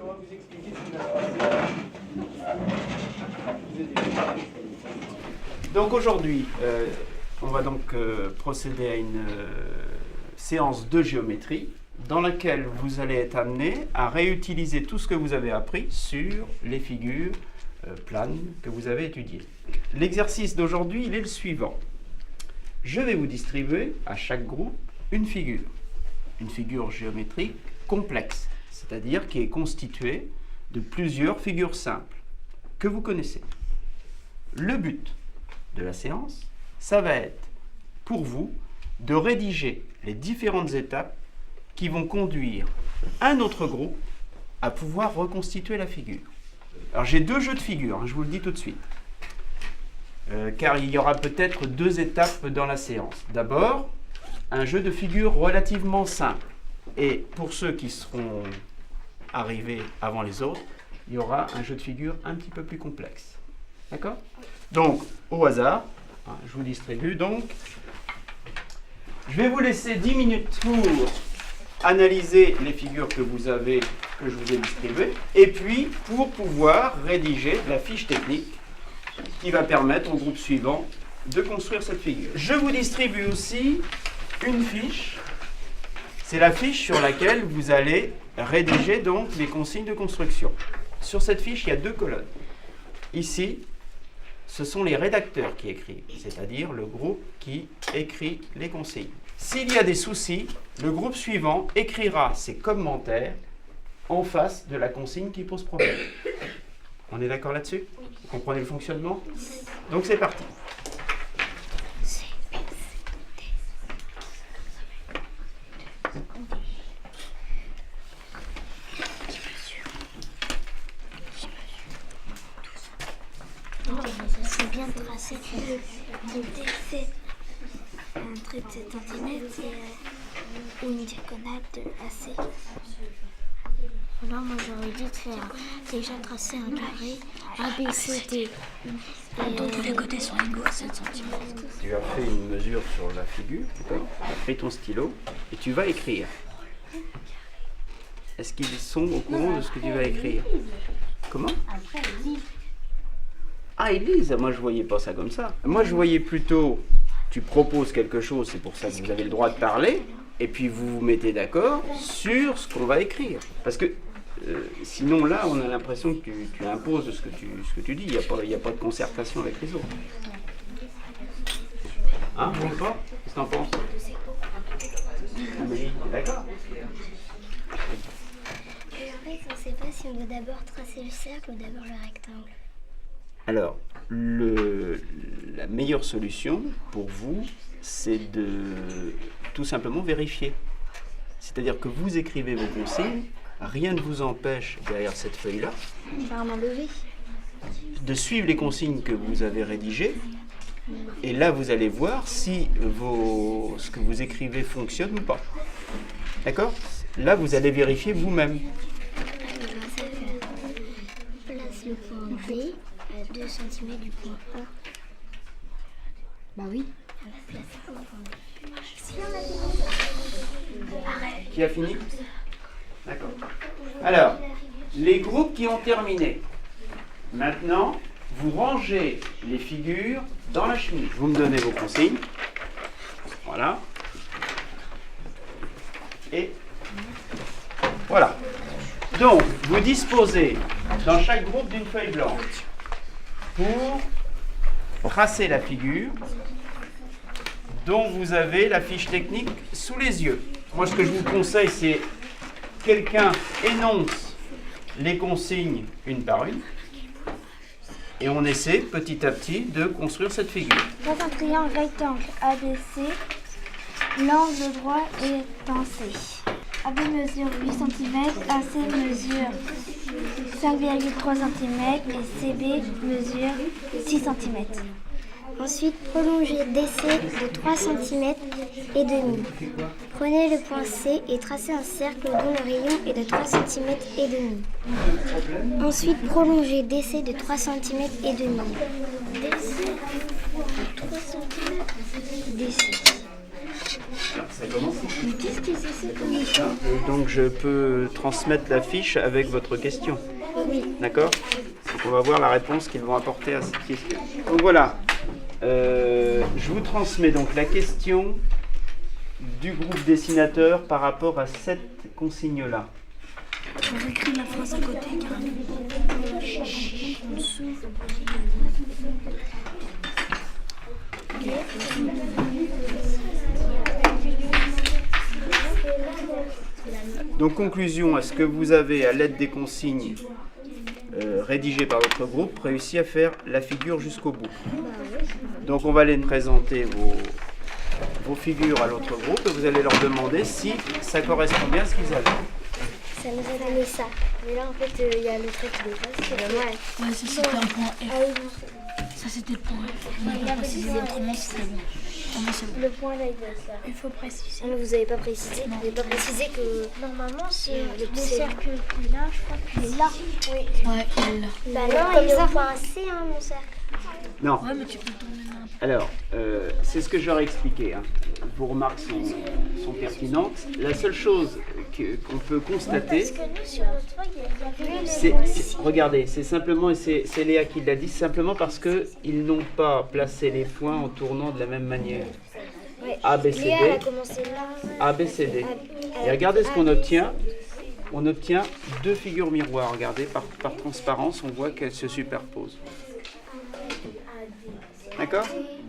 on va vous expliquer ce qui va se passer. Donc aujourd'hui, on va donc procéder à une séance de géométrie dans laquelle vous allez être amené à réutiliser tout ce que vous avez appris sur les figures planes que vous avez étudiées. L'exercice d'aujourd'hui, il est le suivant. Je vais vous distribuer à chaque groupe une figure géométrique complexe, c'est-à-dire qui est constituée de plusieurs figures simples que vous connaissez. Le but de la séance, ça va être pour vous de rédiger les différentes étapes qui vont conduire un autre groupe à pouvoir reconstituer la figure. Alors j'ai deux jeux de figures, je vous le dis tout de suite, car il y aura peut-être deux étapes dans la séance. D'abord, un jeu de figures relativement simple. Et pour ceux qui seront arrivés avant les autres, il y aura un jeu de figures un petit peu plus complexe. D'accord ? Donc, au hasard, je vous distribue donc. Je vais vous laisser 10 minutes pour analyser les figures que je vous ai distribuées, et puis pour pouvoir rédiger la fiche technique qui va permettre au groupe suivant de construire cette figure. Je vous distribue aussi une fiche. C'est la fiche sur laquelle vous allez rédiger donc les consignes de construction. Sur cette fiche, il y a deux colonnes. Ici, ce sont les rédacteurs qui écrivent, c'est-à-dire le groupe qui écrit les consignes. S'il y a des soucis, le groupe suivant écrira ses commentaires en face de la consigne qui pose problème. On est d'accord là-dessus ? Vous comprenez le fonctionnement ? Donc c'est parti. C'est bien tracé un trait de 7 cm et une diagonale de AC. Alors moi j'aurais dû faire déjà tracer un carré A, B, C, D. Dont tous les côtés sont égaux à 7 cm. Tu as fait une mesure sur la figure, tu as pris ton stylo et tu vas écrire. Est-ce qu'ils sont au courant de ce que tu vas écrire ? Comment ? Après, ils lisent. Ah, ils lisent. Moi, je ne voyais pas ça comme ça. Moi, je voyais plutôt, tu proposes quelque chose, c'est pour ça que vous avez le droit de parler, et puis vous vous mettez d'accord sur ce qu'on va écrire. Parce que sinon, là, on a l'impression que tu imposes ce que tu dis. Il n'y a pas de concertation avec les autres. Hein, vous ne pas ? Qu'est-ce que tu en penses ? Amélie, d'accord ? Et en fait, on ne sait pas si on doit d'abord tracer le cercle ou d'abord le rectangle. Alors, la meilleure solution pour vous, c'est de tout simplement vérifier. C'est-à-dire que vous écrivez vos consignes, rien ne vous empêche, derrière cette feuille-là, de suivre les consignes que vous avez rédigées. Et là, vous allez voir si ce que vous écrivez fonctionne ou pas. D'accord ? Là, vous allez vérifier vous-même. Place le point B à 2 cm du point A. Bah oui. Qui a fini ? D'accord. Alors, les groupes qui ont terminé. Maintenant, vous rangez les figures dans la chemise. Vous me donnez vos consignes. Voilà. Et voilà. Donc, vous disposez dans chaque groupe d'une feuille blanche pour tracer la figure dont vous avez la fiche technique sous les yeux. Moi, ce que je vous conseille, c'est quelqu'un énonce les consignes une par une et on essaie petit à petit de construire cette figure. Dans un triangle rectangle ABC, l'angle droit est en C. AB mesure 8 cm, AC mesure 5,3 cm et CB mesure 6 cm. Ensuite, prolongez DC de 3 cm et demi. Prenez le point C et tracez un cercle dont le rayon est de 3 cm et demi. Ensuite, prolongez DC de 3 cm et demi. DC de 3 cm. DC. Alors, ça commence. Mais qu'est-ce que c'est comme ça? Et donc je peux transmettre la fiche avec votre question. Oui. D'accord? Donc on va voir la réponse qu'ils vont apporter à cette question. Donc voilà. Je vous transmets donc la question du groupe dessinateur par rapport à cette consigne-là. On écrit la phrase à côté carrément. En dessous. Donc conclusion, est-ce que vous avez, à l'aide des consignes rédigées par votre groupe, réussi à faire la figure jusqu'au bout? Donc on va aller présenter vos figures à l'autre groupe et vous allez leur demander si ça correspond bien à ce qu'ils avaient. Ça nous a donné ça. Mais là, en fait, il y a le trait qui dépasse. C'est dommage. Ouais, ça c'était un point F. Ah oui, bon. Ça c'était le point F. On n'a pas précisé autrement, c'était bon. Autrement, c'est bon. Le point là, il doit être là. Il faut préciser. Ah, mais vous n'avez pas précisé. Vous n'avez pas précisé que. Normalement, c'est Le le C. cercle qui est là, je crois qu'il est là. Oui. Ouais, il est là. Bah non, comme il est ça. au point C, hein, mon cercle. Non. Ouais, mais tu peux le tourner n'importe. Alors, c'est ce que j'aurais expliqué. Hein. Vos remarques sont pertinentes. La seule chose qu'on peut constater, Parce que nous, sur notre feuille, il y avait regardez, c'est simplement, et c'est Léa qui l'a dit, simplement parce qu'ils n'ont pas placé les points en tournant de la même manière. Ouais. A, B, C, Léa, elle a D, commencé là. A, B, C, D. Et regardez ce qu'on obtient. On obtient deux figures miroirs. Regardez, par transparence, on voit qu'elles se superposent. D'accord?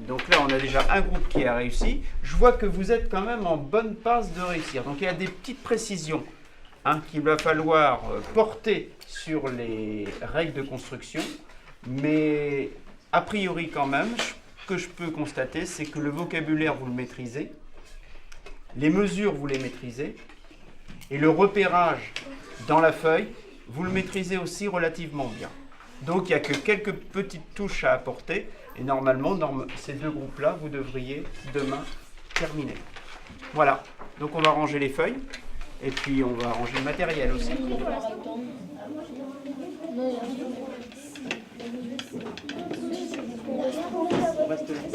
Donc là, on a déjà un groupe qui a réussi. Je vois que vous êtes quand même en bonne passe de réussir. Donc il y a des petites précisions qu'il va falloir porter sur les règles de construction. Mais a priori quand même, ce que je peux constater, c'est que le vocabulaire, vous le maîtrisez. Les mesures, vous les maîtrisez. Et le repérage dans la feuille, vous le maîtrisez aussi relativement bien. Donc il n'y a que quelques petites touches à apporter. Et normalement, dans ces deux groupes-là, vous devriez demain terminer. Voilà. Donc on va ranger les feuilles. Et puis on va ranger le matériel aussi. On reste là.